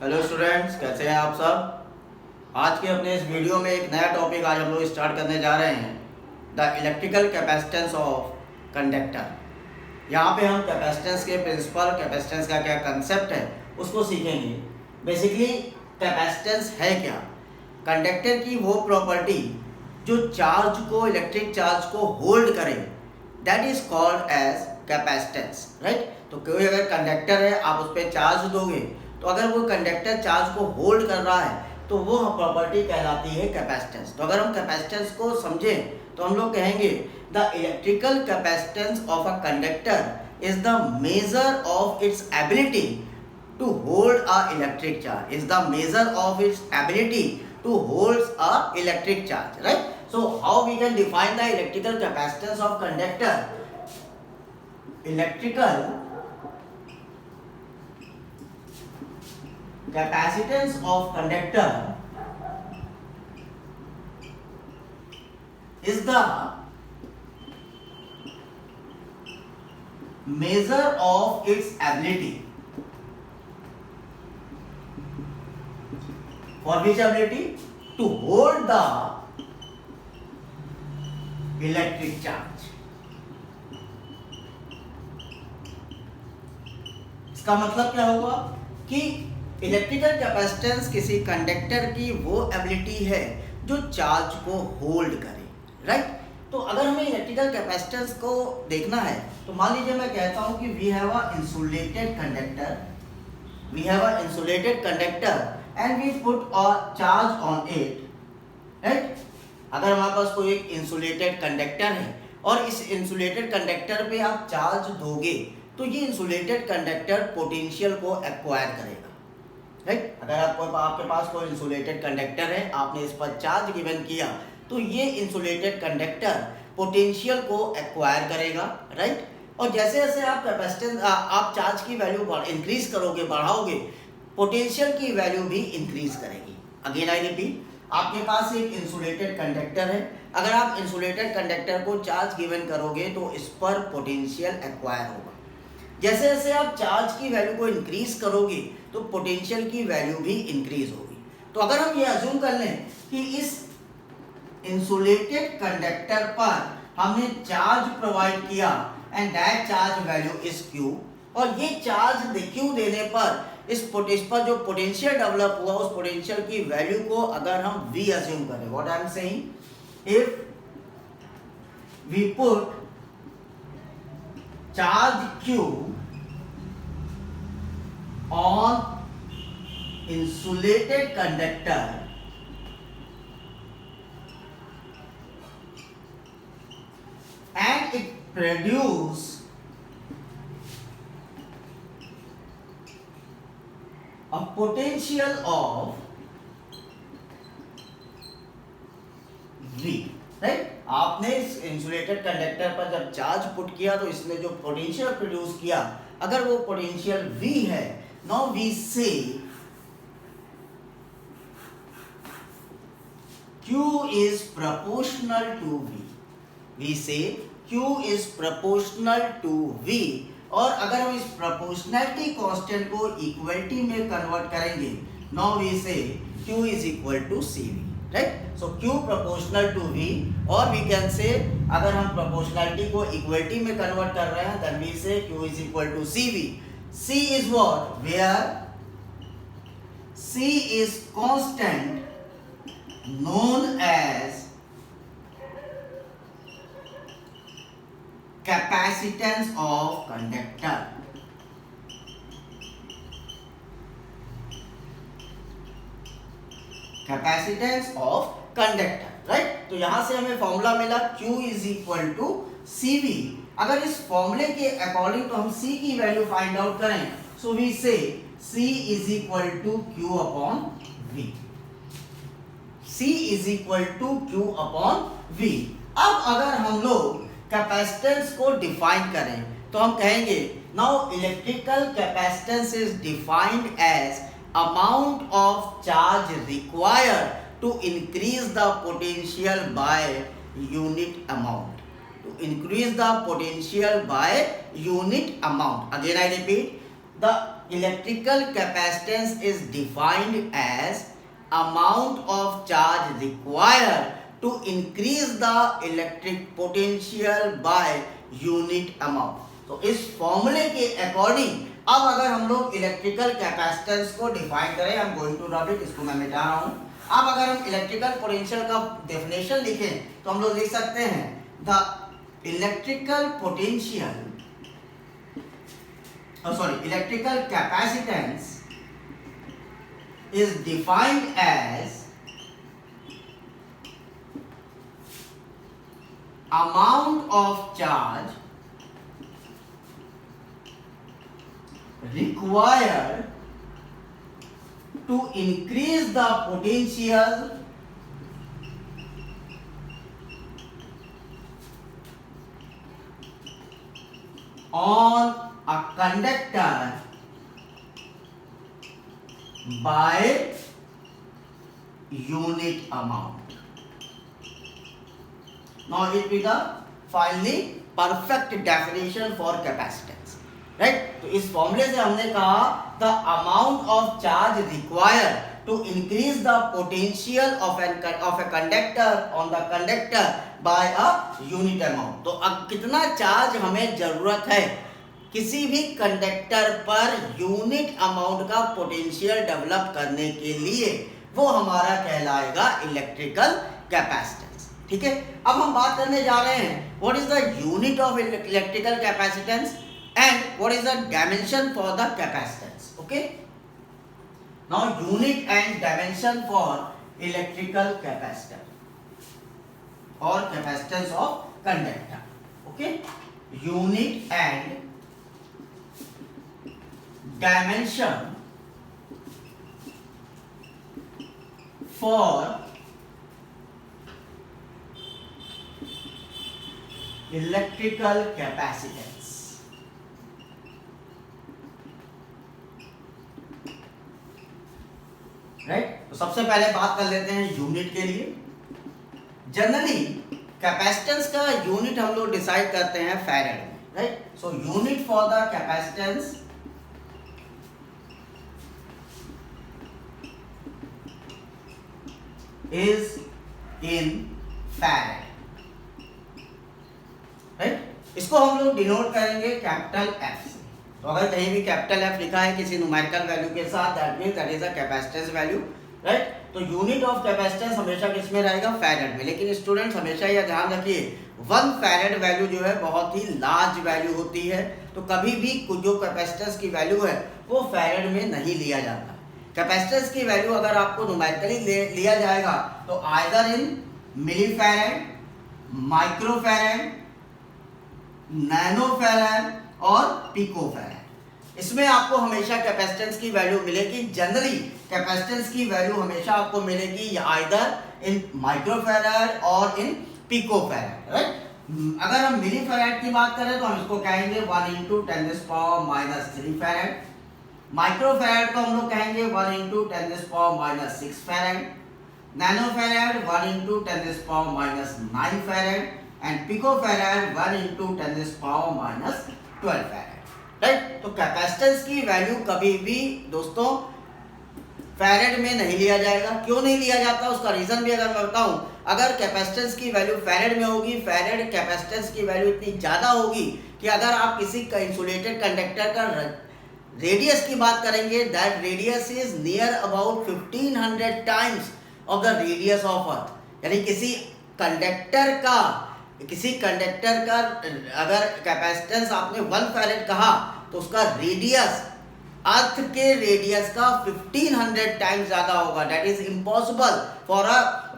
Hello students, कैसे हैं आप सब। आज के अपने इस वीडियो में एक नया टॉपिक आज हम लोग स्टार्ट करने जा रहे हैं, the electrical capacitance of conductor. यहाँ पे हम कैपेसिटेंस के प्रिंसिपल, कैपेसिटेंस का क्या कंसेप्ट है उसको सीखेंगे। बेसिकली कैपेसिटेंस है क्या? कंडक्टर की वो प्रॉपर्टी जो चार्ज को, इलेक्ट्रिक चार्ज को होल्ड करे, that is called as capacitance, right. तो कोई अगर कंडक्टर है, आप उस पर चार्ज दोगे, तो अगर वो कंडक्टर चार्ज को होल्ड कर रहा है तो वो प्रॉपर्टी कहलाती है कैपेसिटेंस। तो अगर हम कैपेसिटेंस को समझें तो हम लोग कहेंगे the electrical capacitance of a conductor is the measure of its ability to hold a electric charge, is the measure of its ability to hold a electric charge, right. So how we can define the electrical capacitance of conductor? Electrical capacitance of conductor is the measure of its ability. For which ability? To hold the electric charge. इसका मतलब क्या हुआ कि electrical capacitance किसी conductor की वो ability है जो चार्ज को होल्ड करे, राइट। तो अगर हमें इलेक्ट्रिकल कैपेसिटेंस को देखना है तो मान लीजिए मैं कहता हूं कि we have a insulated conductor, we have a insulated conductor and we put a charge on it, right. अगर हमारे पास कोई एक इंसुलेटेड कंडक्टर है और इस इंसुलेटेड कंडक्टर पे आप चार्ज दोगे तो ये इंसुलेटेड कंडक्टर पोटेंशियल को एक्वायर करेगा, राइट। अगर आपके पास कोई इंसुलेटेड कंडक्टर है, आपने इस पर चार्ज गिवन किया तो ये इंसुलेटेड कंडक्टर पोटेंशियल को एक्वायर करेगा, राइट। और जैसे जैसे आप कैपेसिटेंस, आप चार्ज की वैल्यू इंक्रीज करोगे, बढ़ाओगे, पोटेंशियल की वैल्यू भी इंक्रीज करेगी। अगेन आई रिपीट, आपके पास एक इंसुलेटेड कंडक्टर है, अगर आप इंसुलेटेड कंडक्टर को चार्ज गिवन करोगे तो इस पर पोटेंशियल एक्वायर होगा। जैसे जैसे आप चार्ज की वैल्यू को इंक्रीज करोगे तो पोटेंशियल की वैल्यू भी इंक्रीज होगी। तो अगर हम ये अज्यूम कर लें कि इस इंसुलेटेड कंडक्टर पर हमने चार्ज प्रोवाइड किया and that charge value is Q, और ये चार्ज क्यू देने पर इस पर जो पोटेंशियल डेवलप हुआ उस पोटेंशियल की वैल्यू को अगर हम V अज्यूम करें, what I am saying, if we put charge Q on insulated conductor and it produce a potential of V, right. आपने इस इंसुलेटेड कंडक्टर पर जब चार्ज पुट किया तो इसने जो पोटेंशियल प्रोड्यूस किया, अगर वो पोटेंशियल V है, now we say Q is proportional to V, we say Q is proportional to V। और अगर हम इस प्रोपोर्शनैलिटी कांस्टेंट को इक्वलिटी में कन्वर्ट करेंगे, now we say Q is equal to CV, right. So Q proportional to V, और we can say अगर हम प्रोपोर्शनैलिटी को इक्वलिटी में कन्वर्ट कर रहे हैं then we say Q is equal to CV। C is what? Where C is constant known as capacitance of conductor। Capacitance of conductor, right. तो यहां से हमें फॉर्मूला मिला Q is equal to CV। अगर इस फॉर्मूले के अकॉर्डिंग तो हम C की वैल्यू फाइंड आउट करें, so we say C is equal to Q upon V, C is equal to Q upon V। अब अगर हम लोग कैपेसिटेंस को डिफाइन करें तो हम कहेंगे now electrical capacitance is defined as amount of charge required to increase the potential by unit amount, to increase the potential by unit amount. Again I repeat, the electrical capacitance is defined as amount of charge required to increase the electric potential by unit amount. तो इस फॉर्मूले के according अब अगर हम लोग electrical capacitance को define करें, I am going to rub it, इसको मैं मिटा रहा हूं। अब अगर हम इलेक्ट्रिकल पोटेंशियल का डेफिनेशन लिखें तो हम लोग लिख सकते हैं the electrical potential electrical capacitance is defined as amount of charge required to increase the potential on a conductor by unit amount. Now it be the finally perfect definition for capacitance, right? तो इस फॉर्मूले से हमने कहा the amount of charge required to increase the potential of a conductor on the conductor by a unit amount. तो अब कितना charge हमें जरूरत है किसी भी कंडक्टर पर यूनिट अमाउंट का पोटेंशियल डेवलप करने के लिए, वो हमारा कहलाएगा इलेक्ट्रिकल कैपेसिटेंस। ठीक है, अब हम बात करने जा रहे हैं what is the unit of electrical capacitance and what is the dimension for the capacitance. Okay, now unit and dimension for electrical capacitor और capacitance of conductor. Okay, unit and dimension for electrical capacitance। Right, तो सबसे पहले बात कर लेते हैं unit के लिए। जनरली कैपेसिटेंस का यूनिट हम लोग डिसाइड करते हैं फैरेड में, right. So unit for the capacitance is in farad, right? इसको हम लोग डिनोट करेंगे कैपिटल F से। तो अगर कहीं भी कैपिटल F लिखा है किसी न्यूमेरिकल वैल्यू के साथ, that means that is a capacitance value, right. तो यूनिट ऑफ कैपेसिटेंस हमेशा किस में रहेगा, फैरेड में। लेकिन स्टूडेंट्स हमेशा यह ध्यान रखिए 1 फैरेड वैल्यू जो है बहुत ही लार्ज वैल्यू होती है, तो कभी भी जो कैपेसिटेंस की वैल्यू है वो फैरेड में नहीं लिया जाता। कैपेसिटेंस की वैल्यू अगर आपको न्यूमेरिकली लिया जाएगा तो आइदर इन मिलीफैरेड, माइक्रोफैरेड, नैनोफैरेड और पिकोफैरेड, इसमें आपको हमेशा कैपेसिटेंस की वैल्यू मिलेगी। जनरली कैपेसिटेंस की वैल्यू हमेशा आपको मिलेगी आइदर इन माइक्रोफैरेड और इन पिकोफैरेड, राइट। अगर हम मिलीफैरेड की बात करें तो हम इसको कहेंगे 1 × 10⁻³ फैरेड। माइक्रोफैरेड को हम लोग कहेंगे 1 × 10⁻⁶ farad, nanofarad 1 × 10⁻⁹ farad and picofarad 1 × 10⁻12 farad, right. तो कैपेसिटेंस की वैल्यू कभी भी दोस्तों फैरेड में नहीं लिया जाएगा। क्यों नहीं लिया जाता, उसका रीजन भी अगर मैं बताऊं, अगर कैपेसिटेंस की वैल्यू फैरेड में होगी, फैरेड कैपेसिटेंस की वैल्यू इतनी ज्यादा होगी कि अगर आप किसी इंसुलेटेड कंडक्टर का रेडियस की बात करेंगे, that radius is near about 1500 times of the radius of earth. यानी किसी कंडक्टर का अगर कैपेसिटेंस आपने 1 फैरेड कहा तो उसका रेडियस अर्थ के रेडियस का 1500 टाइम्स ज्यादा होगा। That is impossible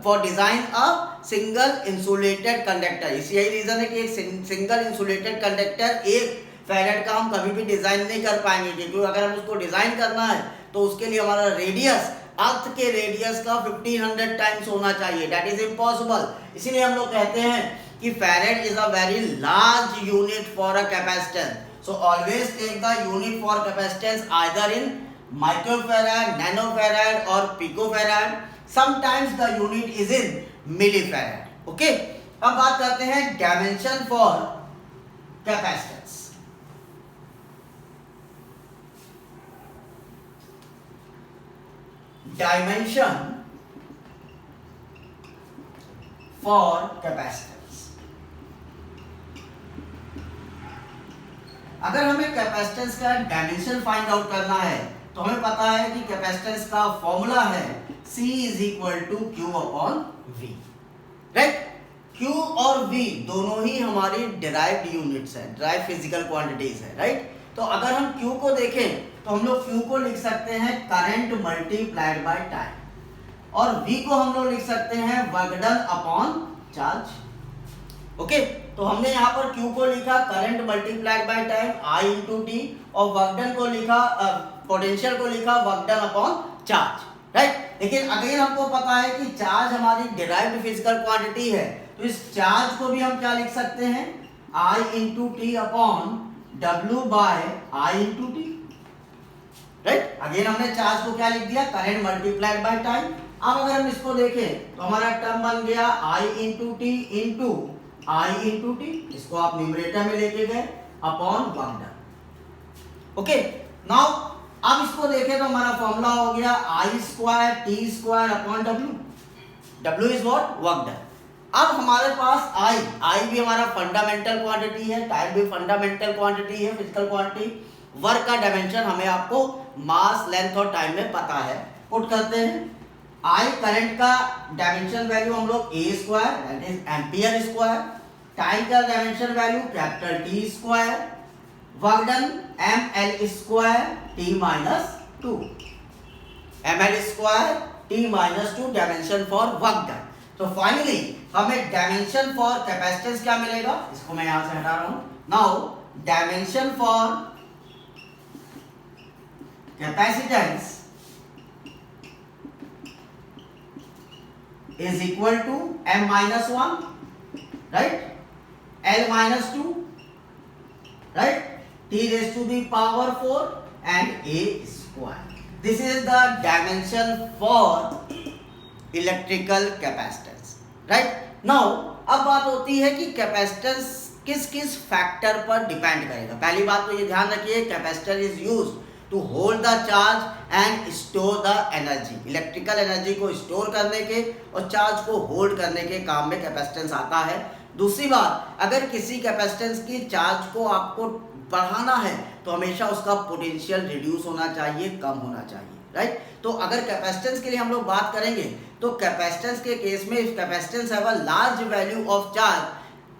for design a single insulated conductor. इसी यही रीजन है कि एक सिंगल इंसुलेटेड कंडक्टर 1 फैरेड का हम कभी भी डिजाइन नहीं कर पाएंगे, क्योंकि अगर हम उसको डिजाइन करना है तो उसके लिए हमारा रेडियस अर्थ के रेडियस का 1500 टाइम्स होना चाहिए। That is impossible. इसीलिए हम लोग कहते हैं कि farad is a very large unit for a capacitance. So always take the unit for capacitance either in microfarad, nanofarad or picofarad. Sometimes the unit is in millifarad. Okay? अब बात करते हैं dimension for capacitance. Dimension for capacitance. अगर हमें capacitance का dimension find out करना है तो हमें पता है कि कैपेसिटेंस का फॉर्मूला है C is equal to Q upon V, right. Q और V दोनों ही हमारी डिराइव्ड यूनिट्स है, डिराइव्ड फिजिकल क्वांटिटीज है, राइट। तो अगर हम Q को देखें तो हम लोग Q को लिख सकते हैं करंट मल्टीप्लाइड बाय टाइम, और V को हम लोग लिख सकते हैं work done upon charge. Okay, तो हमने यहाँ पर Q को लिखा current multiplied by time I into T, और वर्क डन को लिखा पोटेंशियल को लिखा work done upon charge, right. लेकिन अगेन हमको पता है कि चार्ज हमारी डिराइव्ड फिजिकल क्वांटिटी है, तो इस चार्ज को भी हम क्या लिख सकते हैं I into T upon W by I into T, right. Again हमने चार्ज को क्या लिख दिया करंट मल्टीप्लाइड बाय टाइम। अब अगर हम इसको देखें तो हमारा टर्म बन गया I into T into I into T, इसको आप न्यूमरेटर में लेके गए upon work done. Okay, now अब इसको देखें तो हमारा फॉर्मूला हो गया I square T square upon W। W is what work done. अब हमारे पास I भी हमारा फंडामेंटल क्वांटिटी है, टाइम भी फंडामेंटल क्वांटिटी है, फिजिकल क्वांटिटी। वर्क का डायमेंशन हमें आपको मास लेंथ और टाइम में पता है, पुट करते हैं। I करंट का डायमेंशन वैल्यू हम लोग A square that is ampere square, time का dimension value capital T square, work done ml square T minus 2, ml square T minus 2 dimension for work done. तो finally हमें dimension for capacitance क्या मिलेगा, इसको मैं यहां से हटा रहा हूं। Now dimension for capacitance is equal to m minus 1, right, L minus 2, right, T raised to the power 4 and A square. This is the dimension for electrical capacitance, right. Now अब बात होती है कि कैपेसिटेंस किस किस factor पर depend करेगा। पहली बात तो ये ध्यान रखिए, capacitor is used to hold the charge and store the energy. Electrical energy को स्टोर करने के और चार्ज को होल्ड करने के काम में कैपेसिटेंस आता है। दूसरी बात, अगर किसी कैपेसिटेंस की चार्ज को आपको बढ़ाना है तो हमेशा उसका पोटेंशियल रिड्यूस होना चाहिए, कम होना चाहिए, राइट। तो अगर कैपेसिटेंस के लिए हम लोग बात करेंगे तो कैपेसिटेंस के केस में if capacitance have a large value of charge,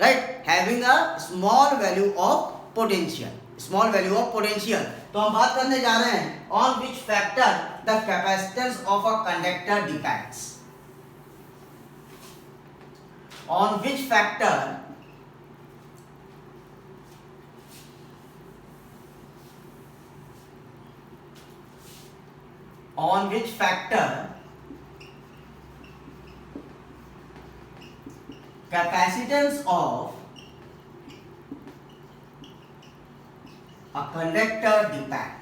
right, having a small value of potential, small value of potential. तो हम बात करने जा रहे हैं on which factor the capacitance of a conductor depends, on which factor capacitance of a conductor depends,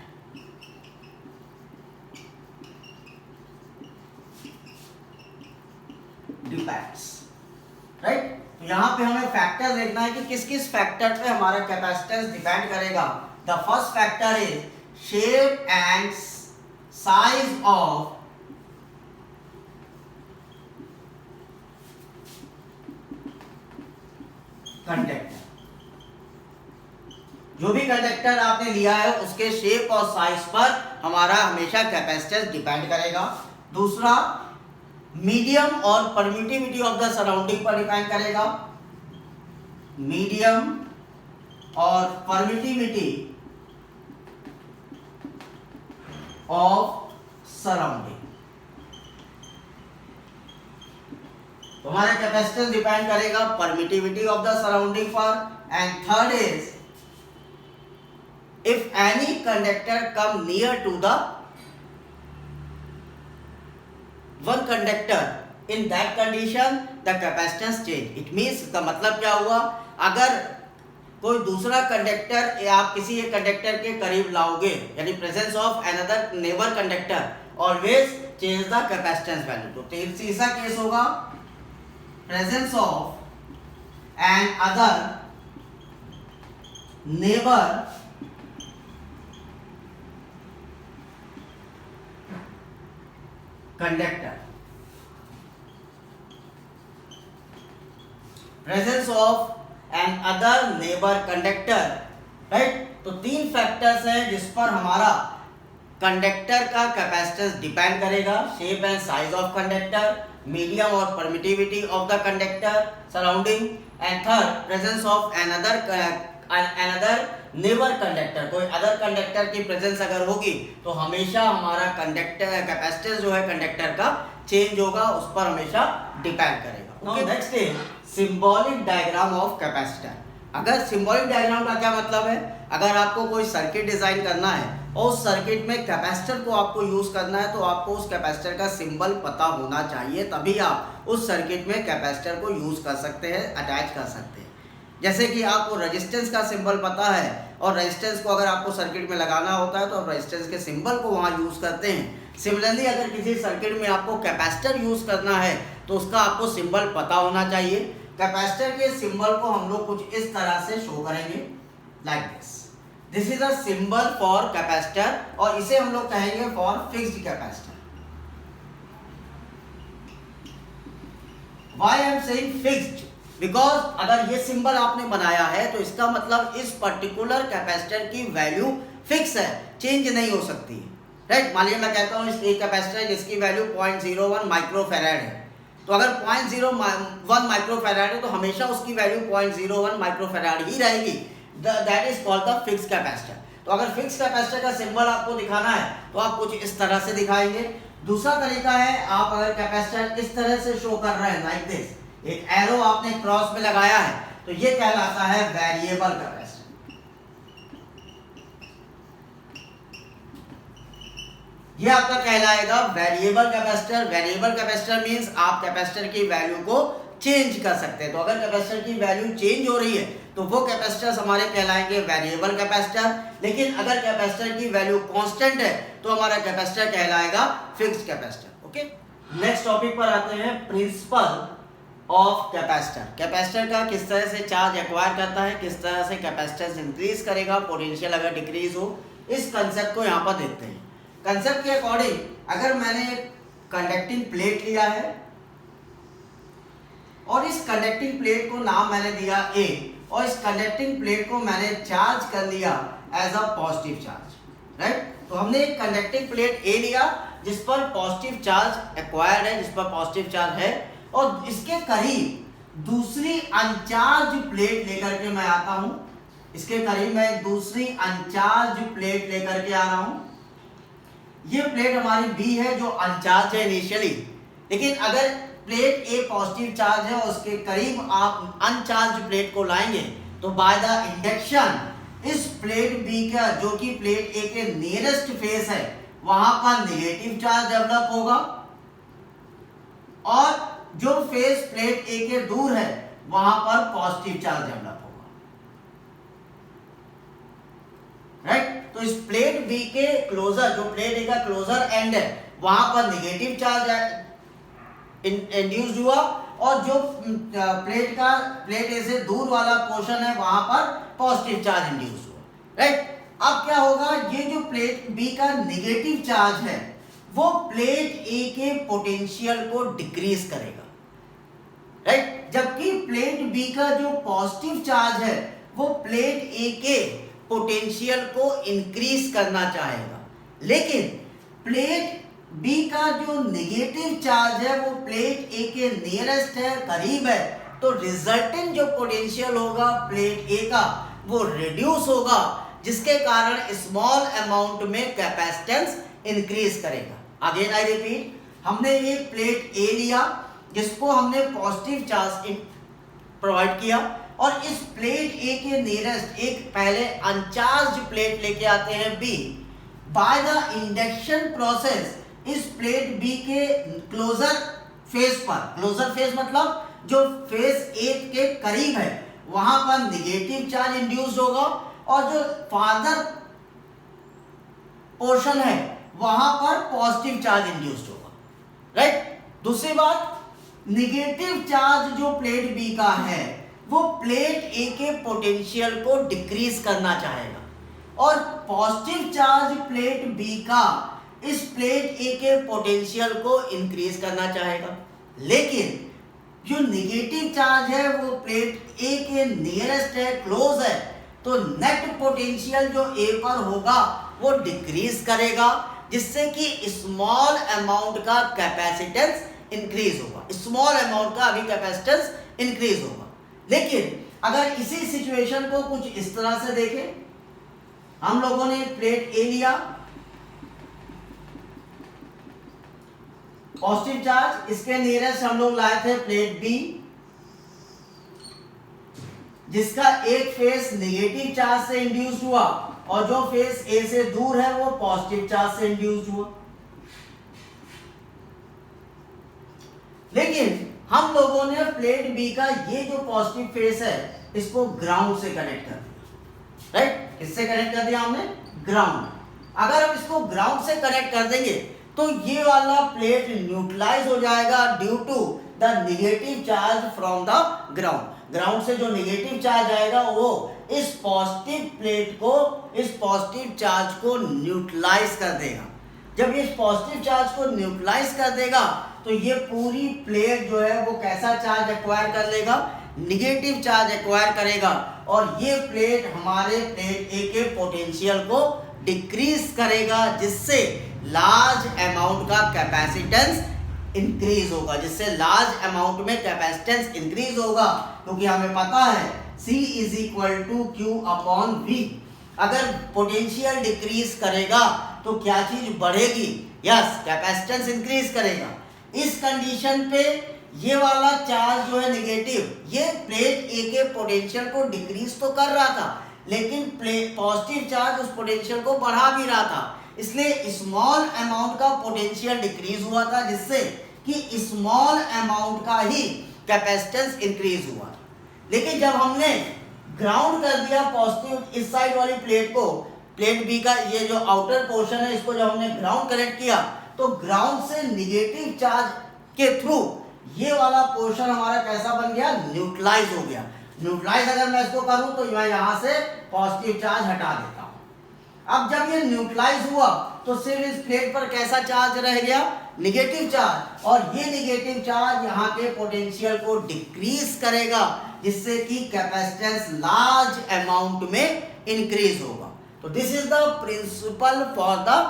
right. तो यहां पे हमें फैक्टर देखना है कि किस किस फैक्टर पे हमारा कैपेसिटेंस डिपेंड करेगा। The first factor is shape and size of conductor. जो भी कंडक्टर आपने लिया है उसके शेप और साइज पर हमारा हमेशा कैपेसिटेंस डिपेंड करेगा। दूसरा, मीडियम और परमिटिविटी ऑफ द सराउंडिंग पर डिपेंड करेगा। मीडियम और परमिटिविटी ऑफ सराउंडिंग, तो हमारा कैपेसिटेंस डिपेंड करेगा परमिटिविटी ऑफ द सराउंडिंग पर। And third is if any conductor come near to the one conductor, in that condition the capacitance change. It means का मतलब क्या हुआ, अगर कोई दूसरा कंडक्टर आप किसी एक कंडक्टर के करीब लाओगे, यानी presence of another neighbour conductor always change the capacitance value. तो तीसरा केस होगा presence of an other neighbour conductor, presence of an other neighbor conductor, right. तो तीन फैक्टर्स हैं जिस पर हमारा कंडक्टर का कैपेसिटेंस डिपेंड करेगा, shape and size of conductor, medium और permittivity of the conductor surrounding, and third presence of another neighbour conductor. कोई अदर कंडक्टर की प्रेजेंस अगर होगी तो हमेशा हमारा कंडक्टर कैपेसिटेंस जो है कंडक्टर का चेंज होगा, उस पर हमेशा डिपेंड करेगा। Okay, next is symbolic diagram of capacitor. अगर सिंबॉलिक डायग्राम का क्या मतलब है, अगर आपको कोई सर्किट डिजाइन करना है और उस सर्किट में कैपेसिटर को आपको यूज करना है तो आपको उस कैपेसिटर का सिंबल पता होना चाहिए, तभी आप उस सर्किट में कैपेसिटर को यूज कर सकते हैं, अटैच कर सकते हैं। जैसे कि आपको रेजिस्टेंस का सिंबल पता है और रेजिस्टेंस को अगर आपको सर्किट में लगाना होता है तो आप रेजिस्टेंस के सिंबल को वहाँ यूज करते हैं। सिमिलरली अगर किसी सर्किट में आपको कैपेसिटर यूज करना है तो उसका आपको सिंबल पता होना चाहिए। कैपेसिटर के सिंबल को हम लोग कुछ इस तरह से शो करेंगे, like this is a symbol for capacitor, और इसे हम लोग कहेंगे for fixed capacitor. Why I am saying fixed, because अगर ये सिंबल आपने बनाया है तो इसका मतलब इस पर्टिकुलर कैपेसिटर की वैल्यू फिक्स है, चेंज नहीं हो सकती है, राइट। मान लीजिए मैं कहता हूँ इस एक कैपेसिटर जिसकी वैल्यू 0.01 माइक्रोफैराड है, तो अगर 0.01 माइक्रोफैराड है तो हमेशा उसकी वैल्यू 0.01 माइक्रोफैराड ही रहेगी, that is called the fix capacitor. तो अगर फिक्स कैपेसिटर का सिंबल आपको दिखाना है तो आप कुछ इस तरह से दिखाएंगे। दूसरा तरीका है, आप अगर कैपेसिटर इस तरह से शो कर रहे हैं, लाइक दिस, एक एरो आपने क्रॉस में लगाया है, तो ये कहलाता है वेरिएबल कैपेसिटर। ये आपका कहलाएगा variable capacitor. Variable capacitor means आप कैपेसिटर की वैल्यू को चेंज कर सकते हैं। तो अगर कैपेसिटर की वैल्यू चेंज हो रही है तो वो कैपेसिटर्स हमारे कहलाएंगे वेरिएबल कैपेसिटर, लेकिन अगर कैपेसिटर की वैल्यू कांस्टेंट है तो हमारा कैपेसिटर कहलाएगा fixed capacitor. Okay, next topic पर आते हैं, प्रिंसिपल ऑफ कैपेसिटर। कैपेसिटर का किस तरह से चार्ज एक्वायर करता है, किस तरह से कैपेसिटेंस इंक्रीज करेगा, पोटेंशियल अगर डिक्रीज हो, इस कंसेप्ट को यहाँ पर देखते हैं। कंसेप्ट के अकॉर्डिंग अगर मैंने एक कंडक्टिंग प्लेट लिया है और इस कंडक्टिंग प्लेट को नाम मैंने दिया A, और इस कंडक्टिंग प्लेट को मैंने चार्ज कर लिया as a positive charge, right. तो हमने एक कंडक्टिंग प्लेट A लिया जिस पर पॉजिटिव चार्ज एक्वायर्ड है, जिस पर पॉजिटिव चार्ज है, और इसके करीब दूसरी अनचार्ज प्लेट लेकर के मैं आता हूं। इसके करीब मैं दूसरी अनचार्ज प्लेट लेकर के आ रहा हूं। ये प्लेट हमारी B है जो अनचार्ज है इनिशियली, लेकिन अगर प्लेट A पॉजिटिव चार्ज है और उसके करीब आप अनचार्ज प्लेट को लाएंगे तो बाय द इंडक्शन इस प्लेट B का, जो कि प्लेट A के नियरेस्ट फेस है, वहां पर नेगेटिव चार्ज डेवलप होगा, और जो फेस प्लेट A के दूर है वहां पर पॉजिटिव चार्ज डेवलप होगा, राइट। तो इस प्लेट B के क्लोजर, जो प्लेट A का क्लोजर एंड है, वहां पर नेगेटिव चार्ज इंड्यूस्ड हुआ, और जो प्लेट A से दूर वाला पोर्शन है वहां पर पॉजिटिव चार्ज इंड्यूस हुआ, राइट। अब क्या होगा, ये जो प्लेट B का नेगेटिव चार्ज है वो प्लेट A के पोटेंशियल को डिक्रीज करेगा, राइट। जबकि प्लेट B का जो पॉजिटिव चार्ज है वो प्लेट A के पोटेंशियल को इंक्रीज करना चाहेगा, लेकिन प्लेट B का जो नेगेटिव चार्ज है वो प्लेट A के नियरेस्ट है, करीब है, तो रिजल्टेंट जो पोटेंशियल होगा प्लेट A का वो रिड्यूस होगा, जिसके कारण स्मॉल अमाउंट में कैपेसिटेंस इंक्रीज करेगा। अगेन आई रिपीट, हमने ये प्लेट A लिया जिसको हमने पॉजिटिव चार्ज प्रोवाइड किया, और इस प्लेट A के नियरेस्ट एक पहले अनचार्ज प्लेट लेके आते हैं B। By the induction process इस प्लेट B के क्लोजर फेस पर, क्लोजर फेस मतलब जो फेस A के करीब है, वहां पर नेगेटिव चार्ज इंड्यूस होगा, और जो फादर पोर्शन है वहां पर पॉजिटिव चार्ज इंड्यूस होगा, राइट। दूसरी बात, नेगेटिव चार्ज जो प्लेट B का है वो प्लेट A के पोटेंशियल को डिक्रीज करना चाहेगा, और पॉजिटिव चार्ज प्लेट B का इस प्लेट ए के पोटेंशियल को इंक्रीज करना चाहेगा, लेकिन जो निगेटिव चार्ज है वो प्लेट ए के नियरेस्ट है, क्लोज है, तो नेट पोटेंशियल जो ए पर होगा वो डिक्रीज करेगा, जिससे कि स्मॉल अमाउंट का कैपेसिटेंस इंक्रीज होगा, स्मॉल अमाउंट का अभी कैपेसिटेंस इंक्रीज होगा। लेकिन अगर इसी सिचुएशन को कुछ इस तरह से देखें, हम लोगों ने प्लेट ए लिया, पॉजिटिव चार्ज, इसके नियरेस्ट हम लोग लाए थे प्लेट बी, जिसका एक फेस नेगेटिव चार्ज से इंड्यूस्ड हुआ और जो फेस ए से दूर है वो पॉजिटिव चार्ज से इंड्यूस्ड हुआ। लेकिन हम लोगों ने प्लेट बी का ये जो पॉजिटिव फेस है इसको ग्राउंड से कनेक्ट कर दिया, राइट? किससे कनेक्ट कर दिया हमने? ग्राउंड। अगर हम इसको ग्राउंड से कनेक्ट कर देंगे तो ये वाला प्लेट न्यूट्रलाइज हो जाएगा due to the negative charge from the ground. Ground से जो नेगेटिव चार्ज आएगा वो इस पॉजिटिव प्लेट को, इस पॉजिटिव चार्ज को न्यूट्रलाइज कर देगा। जब ये पॉजिटिव चार्ज को न्यूट्रलाइज कर देगा तो ये पूरी प्लेट जो है वो कैसा चार्ज एक्वायर कर लेगा? निगेटिव चार्ज एक्वायर करेगा, और ये प्लेट हमारे प्लेट ए के पोटेंशियल को डिक्रीज करेगा, जिससे लार्ज अमाउंट का कैपेसिटेंस इंक्रीज होगा, जिससे लार्ज अमाउंट में कैपेसिटेंस इंक्रीज होगा, क्योंकि हमें पता है C is equal to Q upon V। अगर पोटेंशियल डिक्रीज करेगा तो क्या चीज बढ़ेगी? यस, कैपेसिटेंस इंक्रीज करेगा। इस कंडीशन पे ये वाला चार्ज जो है नेगेटिव, ये प्लेट ए के पोटेंशियल को डिक्रीज तो कर रहा था, लेकिन पॉजिटिव चार्ज उस पोटेंशियल को बढ़ा भी रहा था, इसलिए स्मॉल अमाउंट का पोटेंशियल डिक्रीज हुआ था, जिससे कि स्मॉल अमाउंट का ही कैपेसिटेंस इंक्रीज हुआ। लेकिन जब हमने ग्राउंड कर दिया पॉजिटिव इस साइड वाली प्लेट को, प्लेट बी का ये जो आउटर पोर्शन है इसको जब हमने ग्राउंड कनेक्ट किया तो ग्राउंड से निगेटिव चार्ज के थ्रू ये वाला पोर्शन हमारा कैसा बन गया? न्यूट्रलाइज हो गया। न्यूट्रलाइज अगर मैं इसको करूं तो मैं यहां से पॉजिटिव चार्ज हटा देता हूं। अब जब ये न्यूट्रलाइज हुआ तो सिर्फ इस प्लेट पर कैसा चार्ज रह गया? निगेटिव चार्ज, और ये निगेटिव चार्ज यहाँ के पोटेंशियल को डिक्रीज करेगा, जिससे कि कैपेसिटेंस लार्ज अमाउंट में इंक्रीज होगा। तो this is the principle for the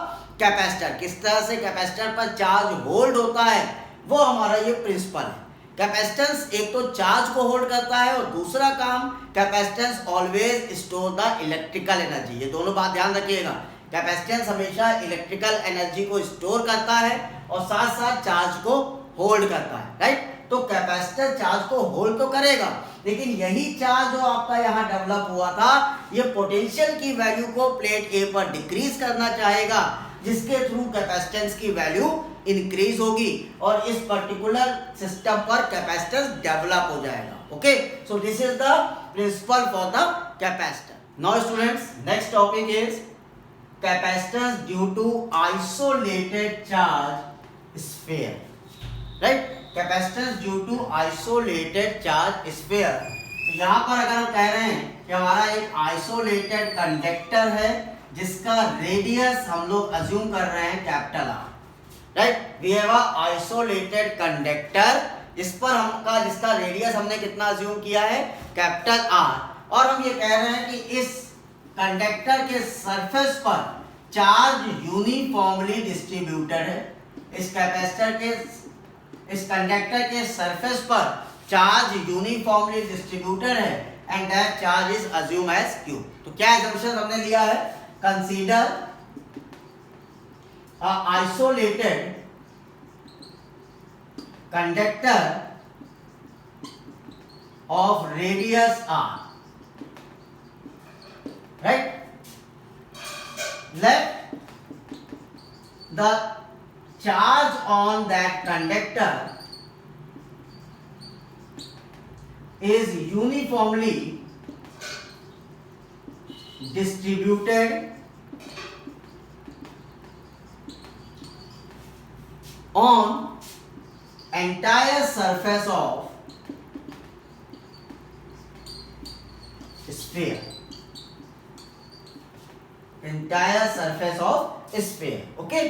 capacitor. किस तरह से कैपेसिटर पर चार्ज होल्ड होता है वो हमारा ये प्रिंसिपल है। कैपेसिटेंस एक तो चार्ज को होल्ड करता है, और दूसरा काम capacitance always store the electrical energy. ये दोनों बात ध्यान रखिएगा। कैपेसिटेंस हमेशा इलेक्ट्रिकल एनर्जी को स्टोर करता है और साथ साथ चार्ज को होल्ड करता है, राइट? तो कैपेसिटर चार्ज को होल्ड तो करेगा, लेकिन यही चार्ज जो आपका यहाँ डेवलप हुआ था, ये पोटेंशियल की वैल्यू को प्लेट ए पर डिक्रीज करना चाहेगा, जिसके थ्रू कैपेसिटेंस की वैल्यू इंक्रीज होगी और इस पर्टिकुलर सिस्टम पर कैपेसिटेंस डेवलप हो जाएगा। Okay, so this is the principle for the capacitor. Now students, next topic is capacitance due to isolated charge sphere, right? Capacitance due to isolated charge sphere. तो यहाँ पर अगर हम कह रहे हैं कि हमारा एक आइसोलेटेड कंडक्टर है जिसका रेडियस हम लोग अज्यूम कर रहे हैं capital R, right? We have a isolated conductor इस पर हमका जिसका रेडियस हमने कितना अज्यूम किया है? Capital R. और हम ये कह रहे हैं कि इस कंडक्टर के सरफेस पर चार्ज यूनिफॉर्मली डिस्ट्रीब्यूटेड है। इस कैपेसिटर के, इस कंडक्टर के सरफेस पर चार्ज यूनिफॉर्मली डिस्ट्रीब्यूटेड है and that charge is assume as Q। तो क्या assumption हमने लिया है? Consider a isolated conductor of radius r, right? Let the charge on that conductor is uniformly distributed on entire surface of sphere, entire surface of sphere. Okay,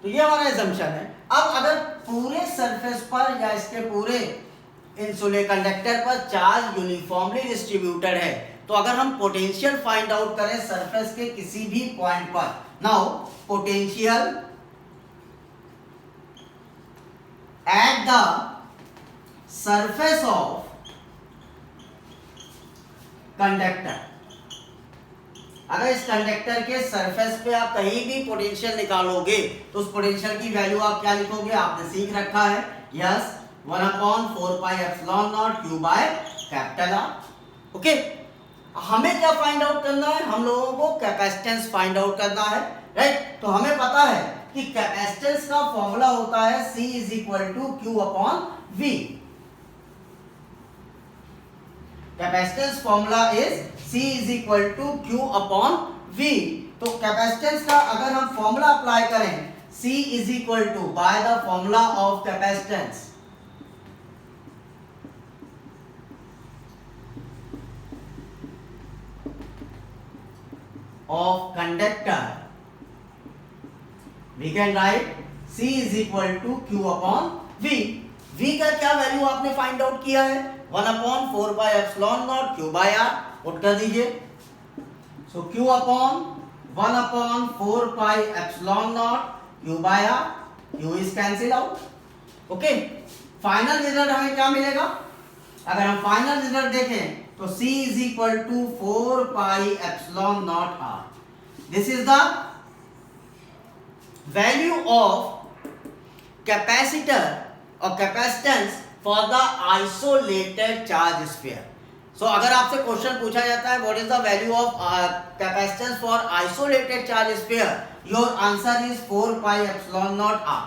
तो ये हमारा assumption है। अब अगर पूरे सरफेस पर या इसके पूरे इंसुलेटर कंडक्टर पर चार्ज यूनिफॉर्मली डिस्ट्रीब्यूटेड है, तो अगर हम पोटेंशियल फाइंड आउट करें सरफेस के किसी भी पॉइंट पर, now potential at the surface of conductor, अगर इस कंडक्टर के सरफेस पे आप कहीं भी पोटेंशियल निकालोगे तो उस पोटेंशियल की वैल्यू आप क्या लिखोगे, आपने सीख रखा है, yes 1/4πε0 Q by capital R। Okay, हमें क्या फाइंड आउट करना है, हम लोगों को कैपेसिटेंस फाइंड आउट करना है, राइट। तो हमें पता है कि कैपेसिटेंस का फॉर्मूला होता है C = Q/V। Capacitance formula is C = Q/V। तो कैपेसिटेंस का अगर हम फॉर्मूला अप्लाई करें, C = by the formula of capacitance of conductor, we can write C = Q/V। V का क्या वैल्यू आपने फाइंड आउट किया है, 1/4πε0 Q बाय R, पुट कर दीजिए। So Q/1/4πε0 Q by R, Q is cancel out. Okay, final result हमें क्या मिलेगा, अगर हम फाइनल रिजल्ट देखें तो C = 4πε0 R। This is the value of capacitor or capacitance for the isolated charge sphere। So अगर आपसे क्वेश्चन पूछा जाता है what is the value of capacitance for isolated charge sphere, your answer is 4πε0 R,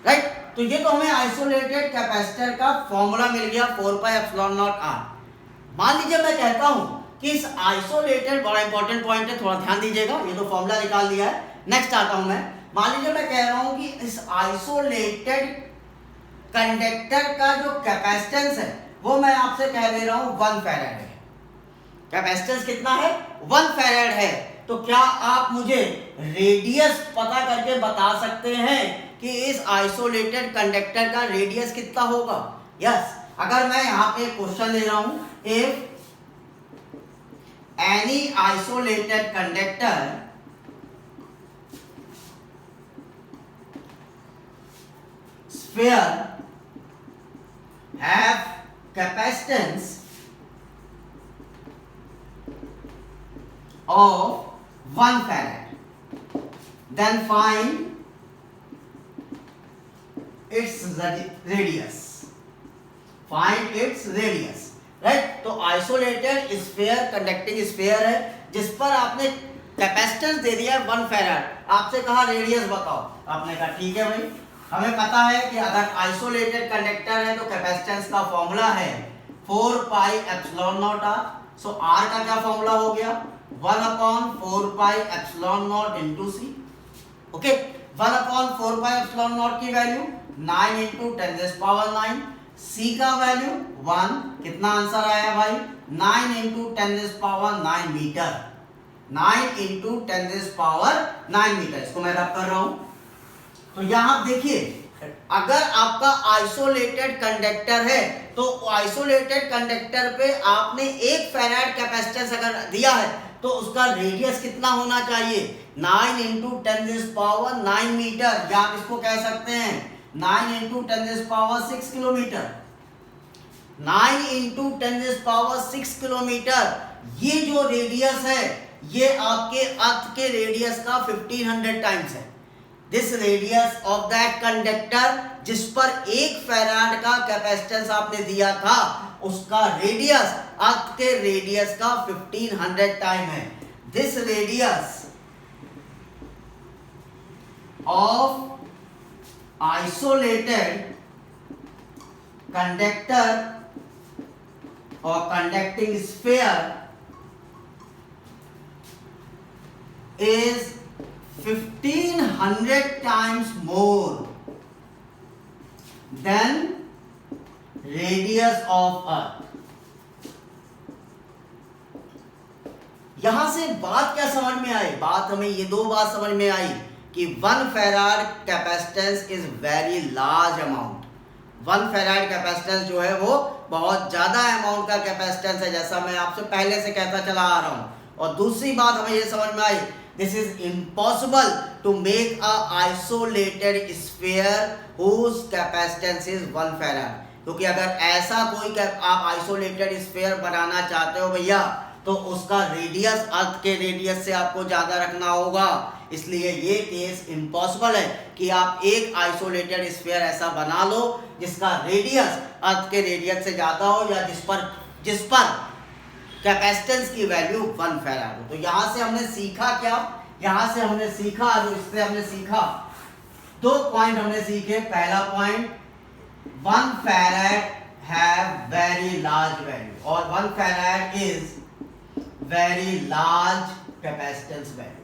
right। तो ये तो हमें isolated capacitor का फॉर्मूला मिल गया 4πε0 R। मान लीजिए मैं कहता हूं कि इस आइसोलेटेड, बड़ा इंपॉर्टेंट पॉइंट है, थोड़ा ध्यान दीजिएगा, ये तो फॉर्मूला निकाल दिया है, नेक्स्ट आता हूं मैं। मान लीजिए मैं कह रहा हूं कि इस आइसोलेटेड कंडक्टर का जो कैपेसिटेंस है वो मैं आपसे कह दे रहा हूं 1 फैराड है। कैपेसिटेंस कितना है, 1 फैराड है। तो क्या आप मुझे रेडियस पता करके बता सकते हैं कि इस आइसोलेटेड कंडक्टर का रेडियस कितना होगा? यस, अगर मैं यहां पे क्वेश्चन ले रहा हूं, if any isolated conductor sphere have capacitance of 1 farad, then find its radius, find its radius, right. तो आइसोलेटेड स्फीयर, कंडक्टिंग स्फीयर है जिस पर आपने कैपेसिटेंस दे दिया है 1 फैराड, आपसे कहा रेडियस बताओ, आपने कहा ठीक है भाई, हमें पता है कि अगर आइसोलेटेड कंडक्टर है तो कैपेसिटेंस का फॉर्मूला है 4πε0 R। सो R का क्या फॉर्मूला हो गया, 1/4πε0 C। ओके, 1/4πε0 की वैल्यू 9 × 10⁹ C का वैल्यू 1, कितना आंसर आया भाई, 9 × 10⁹ मीटर, 9 × 10⁹ मीटर। इसको मैं रब कर रहा हूं। तो यहां देखिए, अगर आपका आइसोलेटेड कंडक्टर है तो आइसोलेटेड कंडक्टर पे आपने 1 फैराड कैपेसिटेंस अगर दिया है तो उसका रेडियस कितना होना चाहिए, 9 × 10⁹ मीटर, या आप इसको कह सकते हैं 9 × 10⁶ किलोमीटर, 9 × 10⁶ किलोमीटर। ये जो रेडियस है ये आपके अर्थ के रेडियस का 1500 टाइम्स है। This radius of that conductor जिस पर 1 फैराड का कैपेसिटेंस आपने दिया था उसका रेडियस अर्थ के रेडियस का 1500 टाइम है। This radius of isolated conductor or conducting sphere is 1500 times more than radius of earth। यहां से बात क्या समझ में आई, बात हमें ये 2 बात समझ में आई कि 1 farad capacitance is very large amount. 1 farad capacitance जो है वो बहुत ज़्यादा अमाउंट का कैपेसिटेंस है, जैसा मैं आपसे पहले से कहता चला आ रहा हूँ। और दूसरी बात हमें ये समझ में आई, this is impossible to make a isolated sphere whose capacitance is 1 farad. क्योंकि अगर ऐसा कोई आप आइसोलेटेड स्फीयर बनाना चाहते हो भैया, तो उसका रेडियस अर्थ के रेडियस से आपको ज़्यादा रखना होगा। इसलिए ये केस इम्पॉसिबल है कि आप एक आइसोलेटेड स्फीयर ऐसा बना लो जिसका रेडियस अर्थ के रेडियस से ज़्यादा हो, या जिस पर कैपेसिटेंस की वैल्यू 1 फैराड हो। तो यहाँ से हमने सीखा क्या? यहाँ से हमने सीखा, जो इससे हमने सीखा 2 पॉइंट हमने सीखे। पहला point, 1 farad have very large value, और 1 farad is very large capacitance value.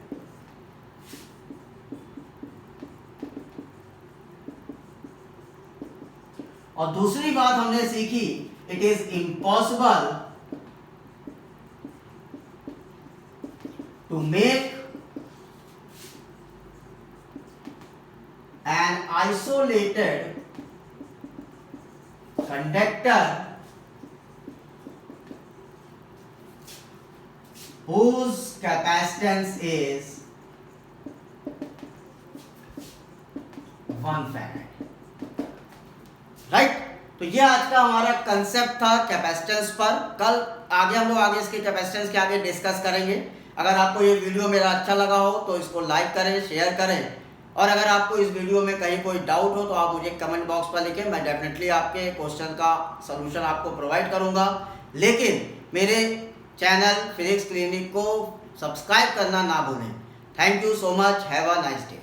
और दूसरी बात हमने सीखी, it is impossible to make an isolated conductor whose capacitance is 1 farad. Right? तो ये आज का हमारा कंसेप्ट था कैपेसिटेंस पर। कल हम लोग इसके कैपेसिटेंस के आगे डिस्कस करेंगे। अगर आपको ये वीडियो मेरा अच्छा लगा हो तो इसको लाइक करें, शेयर करें, और अगर आपको इस वीडियो में कहीं कोई डाउट हो तो आप मुझे कमेंट बॉक्स पर लिखें। मैं डेफिनेटली आपके क्वेश्चन का सलूशन आपको प्रोवाइड करूंगा। लेकिन मेरे चैनल फिजिक्स क्लिनिक को सब्सक्राइब करना ना भूलें। Thank you so much, have a nice day.